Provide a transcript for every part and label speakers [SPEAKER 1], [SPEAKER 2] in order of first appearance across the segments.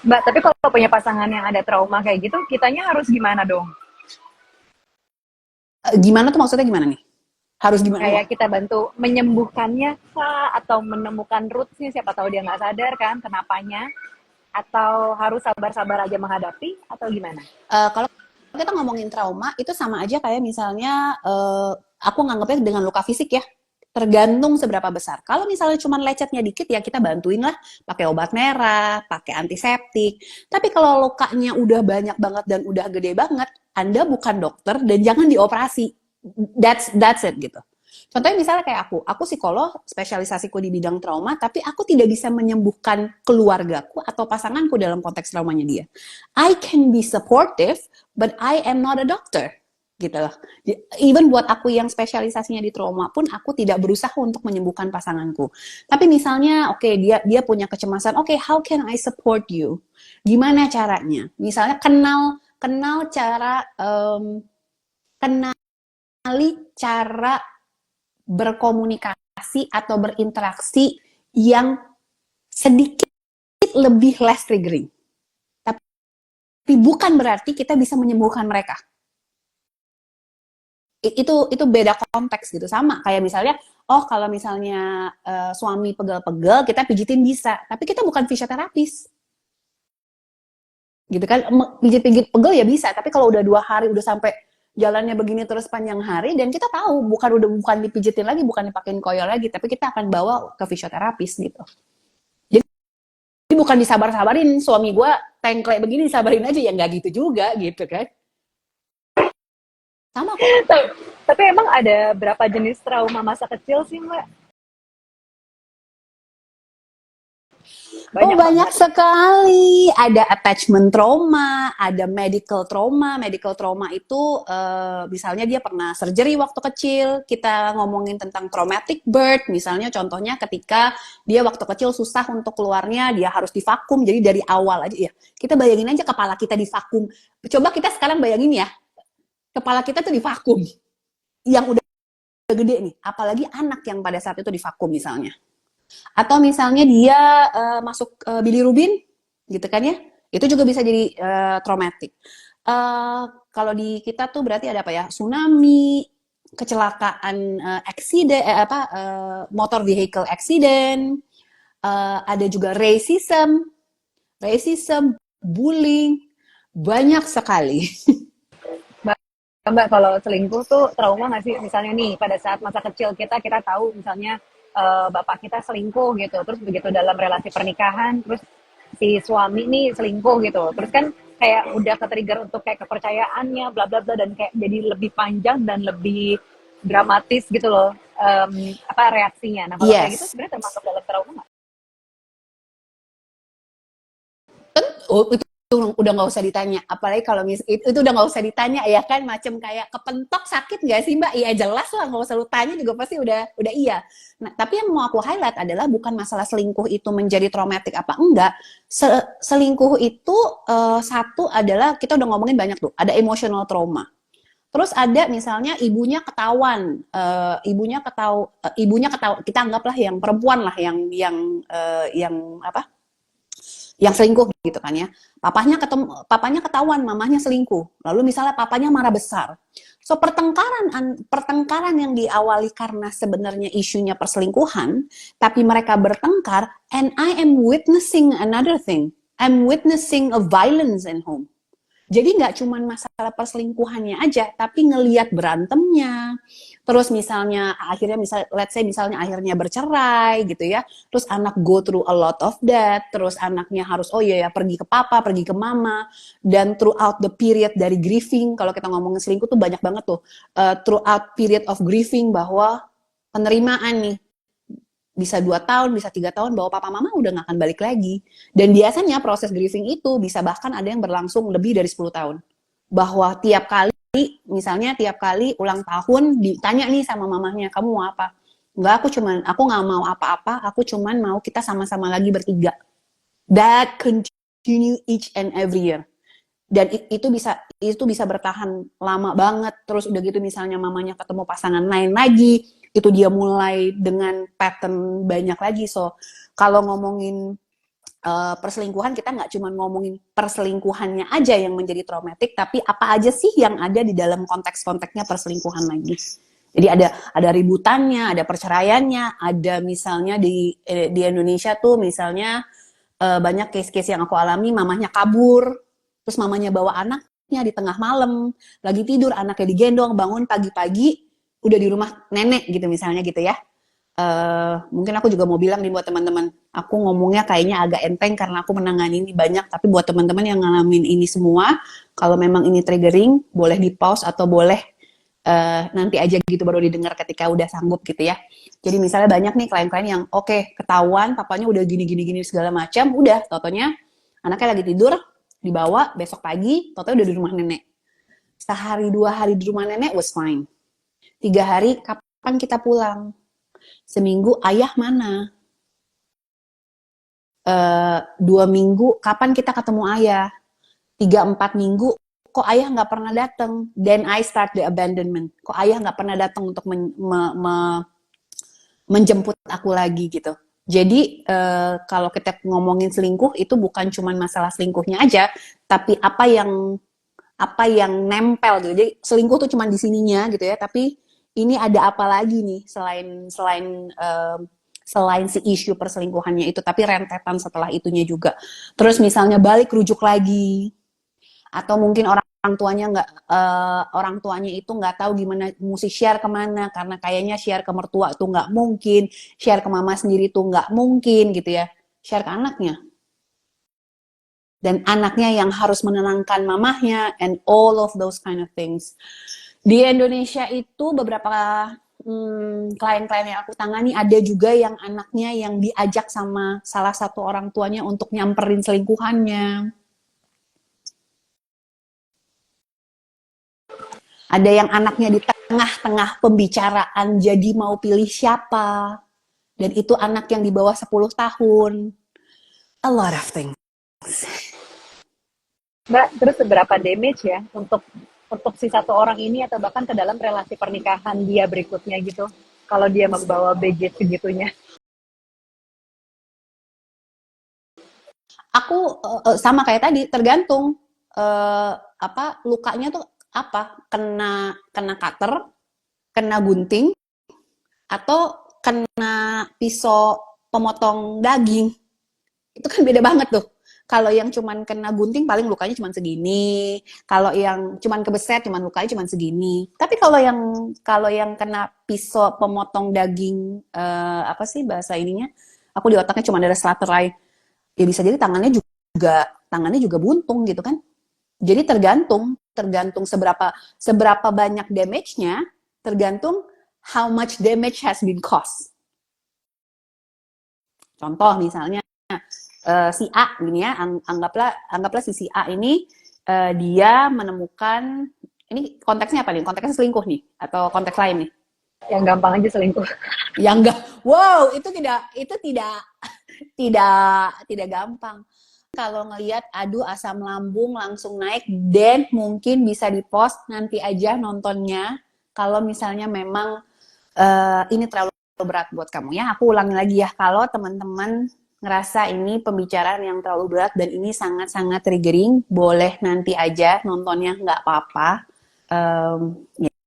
[SPEAKER 1] Mbak, tapi kalau punya pasangan yang ada trauma kayak gitu, kitanya harus gimana dong?
[SPEAKER 2] Gimana tuh maksudnya gimana nih? Harus gimana nih?
[SPEAKER 1] Kayak kita bantu menyembuhkannya kah? Atau menemukan rootsnya, siapa tahu dia nggak sadar kan kenapanya? Atau harus sabar-sabar aja menghadapi? Atau gimana?
[SPEAKER 2] Kalau kita ngomongin trauma itu sama aja kayak misalnya aku nganggapnya dengan luka fisik ya. Tergantung seberapa besar. Kalau misalnya cuma lecetnya dikit ya kita bantuin lah pakai obat merah, pakai antiseptik. Tapi kalau lukanya udah banyak banget dan udah gede banget, Anda bukan dokter dan jangan dioperasi. That's it gitu. Contohnya misalnya kayak aku psikolog, spesialisasiku di bidang trauma, tapi aku tidak bisa menyembuhkan keluargaku atau pasanganku dalam konteks traumanya dia. I can be supportive, but I am not a doctor gitu loh. Even buat aku yang spesialisasinya di trauma pun aku tidak berusaha untuk menyembuhkan pasanganku. Tapi misalnya oke, dia punya kecemasan, oke, how can I support you? Gimana caranya? Misalnya kenal cara kenali cara berkomunikasi atau berinteraksi yang sedikit lebih less triggering. Tapi bukan berarti kita bisa menyembuhkan mereka. Itu beda konteks gitu, sama kayak misalnya kalau misalnya suami pegel-pegel kita pijitin bisa, tapi kita bukan fisioterapis gitu kan. Pijit-pijit pegel ya bisa, tapi kalau udah 2 hari udah sampai jalannya begini terus panjang hari dan kita tahu bukan dipijitin lagi, bukan dipakein koyor lagi, tapi kita akan bawa ke fisioterapis gitu. Jadi bukan disabar-sabarin, suami gue tengklek begini disabarin aja, ya nggak gitu juga gitu kan. Sama kok.
[SPEAKER 1] Tapi emang ada berapa jenis trauma masa kecil sih, Mbak?
[SPEAKER 2] Oh,
[SPEAKER 1] Banyak
[SPEAKER 2] banyak
[SPEAKER 1] banget.
[SPEAKER 2] sekali. Ada attachment trauma, ada medical trauma. Medical trauma itu misalnya dia pernah surgery waktu kecil. Kita ngomongin tentang traumatic birth. Misalnya contohnya ketika dia waktu kecil susah untuk keluarnya, dia harus divakum. Jadi dari awal aja ya. Kita bayangin aja kepala kita divakum. Coba kita sekarang bayangin ya, kepala kita tuh divakum. Yang udah gede nih. Apalagi anak yang pada saat itu divakum misalnya. Atau misalnya dia masuk bilirubin, gitu kan ya, itu juga bisa jadi traumatic. Kalau di kita tuh berarti ada apa ya? Tsunami, kecelakaan accident, motor vehicle accident, ada juga racism, bullying, banyak sekali.
[SPEAKER 1] Mbak, Mbak, kalau selingkuh tuh trauma nggak sih? Misalnya nih, pada saat masa kecil kita tahu misalnya bapak kita selingkuh gitu. Terus begitu dalam relasi pernikahan, terus si suami nih selingkuh gitu. Terus kan kayak udah ke-trigger untuk kayak kepercayaannya, bla bla bla, dan kayak jadi lebih panjang dan lebih dramatis gitu loh, apa reaksinya. Nah kalau kayak gitu
[SPEAKER 2] Yes.
[SPEAKER 1] sebenarnya termasuk dalam trauma nggak?
[SPEAKER 2] Oh, itu udah nggak usah ditanya, apalagi kalau itu udah nggak usah ditanya ya kan, macam kayak kepentok sakit nggak sih mbak, iya jelas lah, nggak usah lu tanya juga pasti udah iya. Nah tapi yang mau aku highlight adalah bukan masalah selingkuh itu menjadi traumatik apa enggak. Selingkuh itu satu adalah kita udah ngomongin banyak tuh, ada emotional trauma. Terus ada misalnya ibunya ketahu, kita anggaplah yang perempuan lah, yang apa, yang selingkuh gitu kan ya. Papanya ketahuan mamahnya selingkuh. Lalu misalnya papanya marah besar. So pertengkaran yang diawali karena sebenarnya isunya perselingkuhan, tapi mereka bertengkar, and I am witnessing another thing. I'm witnessing a violence in home. Jadi nggak cuma masalah perselingkuhannya aja, tapi ngelihat berantemnya. Terus misalnya let's say misalnya akhirnya bercerai gitu ya. Terus anak go through a lot of that. Terus anaknya harus pergi ke papa, pergi ke mama. Dan throughout the period dari grieving, kalau kita ngomongin selingkuh tuh banyak banget tuh. Throughout period of grieving bahwa penerimaan nih, bisa 2 tahun, bisa 3 tahun, bahwa papa mama udah gak akan balik lagi. Dan biasanya proses grieving itu bisa bahkan ada yang berlangsung lebih dari 10 tahun. Bahwa misalnya tiap kali ulang tahun ditanya nih sama mamahnya, kamu mau apa? Enggak, aku gak mau apa-apa, aku cuman mau kita sama-sama lagi bertiga. That continue each and every year. Dan itu bisa bertahan lama banget. Terus udah gitu misalnya mamanya ketemu pasangan lain lagi, itu dia mulai dengan pattern banyak lagi. So kalau ngomongin perselingkuhan kita nggak cuma ngomongin perselingkuhannya aja yang menjadi traumatik, tapi apa aja sih yang ada di dalam konteks-konteksnya perselingkuhan lagi. Jadi ada ributannya, ada perceraiannya, ada misalnya di Indonesia tuh misalnya banyak case-case yang aku alami, mamahnya kabur, terus mamanya bawa anaknya di tengah malam, lagi tidur, anaknya digendong, bangun pagi-pagi, udah di rumah nenek gitu misalnya gitu ya. Mungkin aku juga mau bilang nih buat teman-teman, aku ngomongnya kayaknya agak enteng karena aku menangani ini banyak, tapi buat teman-teman yang ngalamin ini semua, kalau memang ini triggering, boleh di pause atau boleh nanti aja gitu baru didengar ketika udah sanggup gitu ya. Jadi misalnya banyak nih klien-klien yang oke, ketahuan papanya udah gini segala macam, udah totonya anaknya lagi tidur, dibawa besok pagi, totonya udah di rumah nenek. Sehari 2 hari di rumah nenek was fine. 3 hari kapan kita pulang? Seminggu ayah mana? 2 minggu kapan kita ketemu ayah? 3-4 minggu kok ayah nggak pernah datang? Then I start the abandonment. Kok ayah nggak pernah datang untuk menjemput aku lagi gitu. Jadi kalau kita ngomongin selingkuh itu bukan cuma masalah selingkuhnya aja, tapi apa yang nempel gitu. Jadi selingkuh tuh cuma di sininya gitu ya, tapi ini ada apa lagi nih selain si isu perselingkuhannya itu, tapi rentetan setelah itunya juga. Terus misalnya balik rujuk lagi, atau mungkin orang tuanya itu nggak tahu gimana mesti share kemana, karena kayaknya share ke mertua tuh nggak mungkin, share ke mama sendiri tuh nggak mungkin gitu ya, share ke anaknya. Dan anaknya yang harus menenangkan mamahnya, and all of those kind of things. Di Indonesia itu beberapa klien-klien yang aku tangani ada juga yang anaknya yang diajak sama salah satu orang tuanya untuk nyamperin selingkuhannya. Ada yang anaknya di tengah-tengah pembicaraan jadi mau pilih siapa. Dan itu anak yang di bawah 10 tahun. A lot of things.
[SPEAKER 1] Mbak, terus seberapa damage ya untuk si satu orang ini atau bahkan ke dalam relasi pernikahan dia berikutnya gitu, kalau dia membawa baggage segitunya?
[SPEAKER 2] Aku sama kayak tadi, tergantung lukanya tuh apa, kena cutter, kena gunting, atau kena pisau pemotong daging. Itu kan beda banget tuh. Kalau yang cuman kena gunting paling lukanya cuman segini. Kalau yang cuman kebeset cuman lukanya cuman segini. Tapi kalau yang kena pisau pemotong daging, apa sih bahasa ininya? Aku di otaknya cuma ada slaterai. Ya bisa jadi tangannya juga buntung gitu kan. Jadi tergantung seberapa banyak damage-nya, tergantung how much damage has been caused. Contoh misalnya si A gini ya, anggaplah si A ini dia menemukan, ini konteksnya apa nih? Konteksnya selingkuh nih atau konteks lain nih?
[SPEAKER 1] Yang gampang aja selingkuh.
[SPEAKER 2] Yang enggak. Wow, itu tidak gampang. Kalau ngelihat aduh asam lambung langsung naik, dan mungkin bisa di-post nanti aja nontonnya. Kalau misalnya memang ini terlalu berat buat kamu ya. Aku ulangi lagi ya, kalau teman-teman ngerasa ini pembicaraan yang terlalu berat dan ini sangat-sangat triggering, boleh nanti aja nontonnya, nggak apa-apa.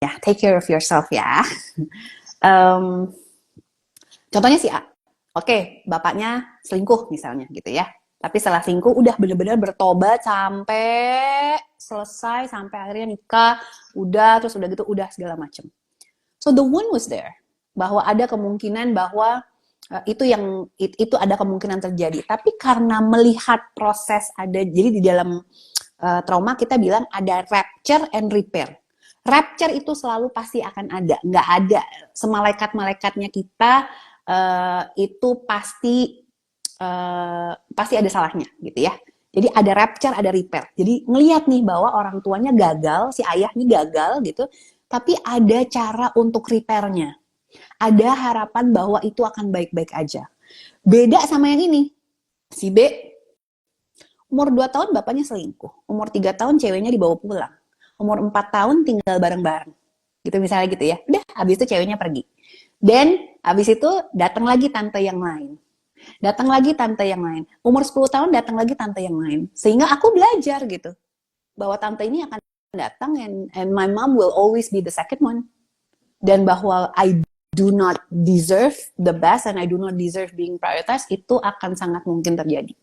[SPEAKER 2] Ya, take care of yourself ya. Contohnya si A. Oke, bapaknya selingkuh misalnya gitu ya. Tapi setelah selingkuh udah bener-bener bertobat sampai selesai, sampai akhirnya nikah, terus udah gitu, udah segala macem. So the one was there. Bahwa ada kemungkinan bahwa itu ada kemungkinan terjadi. Tapi karena melihat proses jadi di dalam trauma kita bilang ada rupture and repair. Rupture itu selalu pasti akan ada, nggak ada semalaikat-malaikatnya kita itu pasti ada salahnya gitu ya. Jadi ada rupture, ada repair. Jadi ngelihat nih bahwa orang tuanya gagal, si ayah nih gagal gitu, tapi ada cara untuk repairnya. Ada harapan bahwa itu akan baik-baik aja. Beda sama yang ini. Si B, umur 2 tahun bapaknya selingkuh. Umur 3 tahun ceweknya dibawa pulang. Umur 4 tahun tinggal bareng-bareng. Gitu misalnya gitu ya. Udah, habis itu ceweknya pergi. Dan habis itu datang lagi tante yang lain. Datang lagi tante yang lain. Umur 10 tahun datang lagi tante yang lain. Sehingga aku belajar gitu. Bahwa tante ini akan datang and my mom will always be the second one. Dan bahwa I do not deserve the best and I do not deserve being prioritized, itu akan sangat mungkin terjadi.